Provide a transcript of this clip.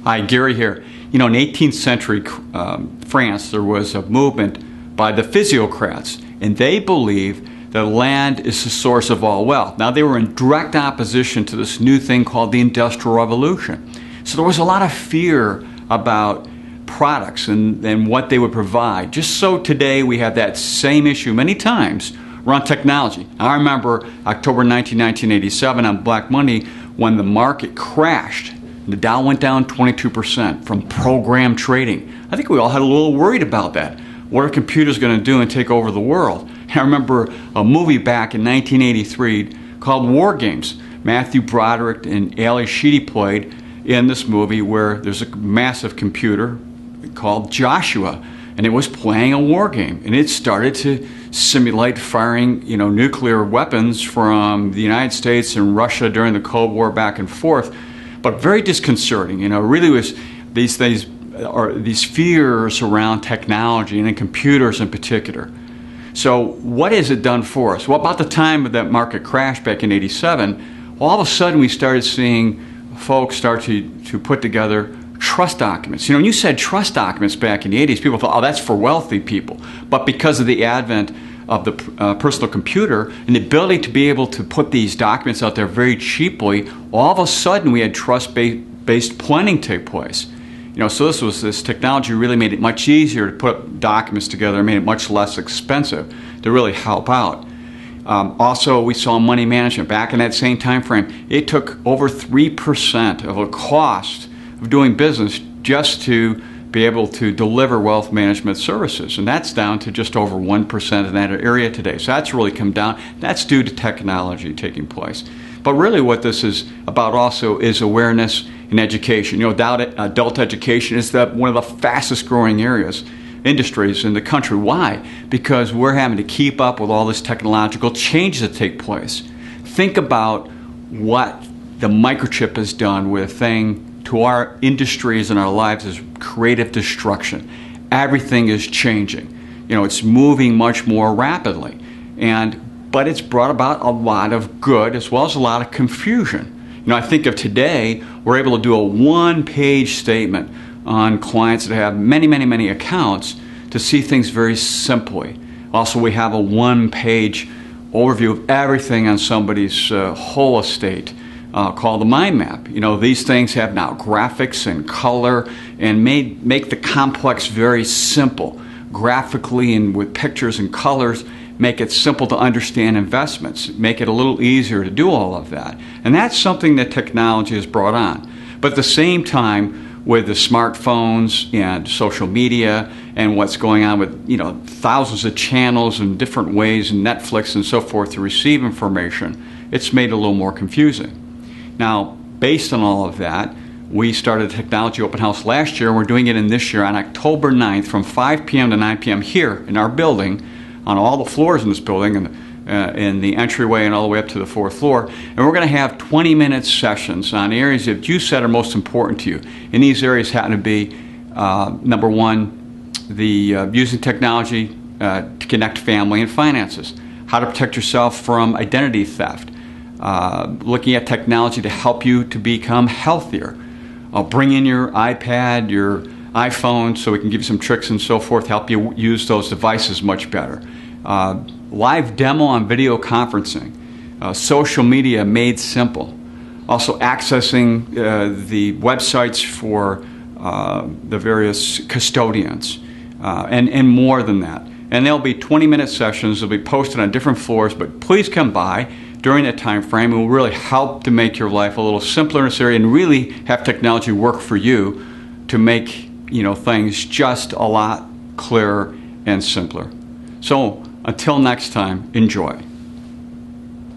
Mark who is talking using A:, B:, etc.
A: Hi, Gary here. You know, in 18th century France, there was a movement by the physiocrats, and they believed that land is the source of all wealth. Now, they were in direct opposition to this new thing called the Industrial Revolution. So there was a lot of fear about products and what they would provide. Just so today we have that same issue many times around technology. I remember October 1987 on Black Monday when the market crashed. The Dow went down 22% from program trading. I think we all had a little worried about that. What are computers going to do and take over the world? And I remember a movie back in 1983 called War Games. Matthew Broderick and Ali Sheedy played in this movie where there's a massive computer called Joshua, and it was playing a war game, and it started to simulate firing, nuclear weapons from the United States and Russia during the Cold War back and forth. But very disconcerting. Really was these things, or these fears around technology and in computers in particular. So what has it done for us? Well, about the time of that market crash back in '87, all of a sudden we started seeing folks start to put together trust documents. When you said trust documents back in the '80s, people thought, oh, that's for wealthy people. But because of the advent of the personal computer and the ability to be able to put these documents out there very cheaply, all of a sudden we had trust-based planning take place. So this technology really made it much easier to put documents together, made it much less expensive to really help out. Also, we saw money management back in that same time frame. It took over 3% of the cost of doing business just to be able to deliver wealth management services, and that's down to just over 1% in that area today. So that's really come down. That's due to technology taking place. But really what this is about also is awareness and education. Adult education is one of the fastest growing industries in the country. Why? Because we're having to keep up with all this technological change that take place. Think about what the microchip has done with a thing to our industries and our lives is creative destruction. Everything is changing. It's moving much more rapidly. But it's brought about a lot of good as well as a lot of confusion. I think of today, we're able to do a one-page statement on clients that have many, many, many accounts to see things very simply. Also, we have a one-page overview of everything on somebody's whole estate. Called the mind map. These things have now graphics and color and make the complex very simple. Graphically and with pictures and colors, make it simple to understand investments, make it a little easier to do all of that. And that's something that technology has brought on. But at the same time, with the smartphones and social media and what's going on with thousands of channels and different ways and Netflix and so forth to receive information, it's made it a little more confusing. Now, based on all of that, we started a technology open house last year, and we're doing it in this year on October 9th from 5 p.m. to 9 p.m. here in our building, on all the floors in this building, and in the entryway and all the way up to the 4th floor. And we're going to have 20-minute sessions on areas that you said are most important to you. And these areas happen to be, number one, using technology to connect family and finances, how to protect yourself from identity theft, looking at technology to help you to become healthier. Bring in your iPad, your iPhone, so we can give you some tricks and so forth, help you use those devices much better. Live demo on video conferencing. Social media made simple. Also accessing the websites for the various custodians and more than that. And there'll be 20-minute sessions. They'll be posted on different floors, but please come by during that time frame. It will really help to make your life a little simpler in this area and really have technology work for you to make things just a lot clearer and simpler. So until next time, enjoy.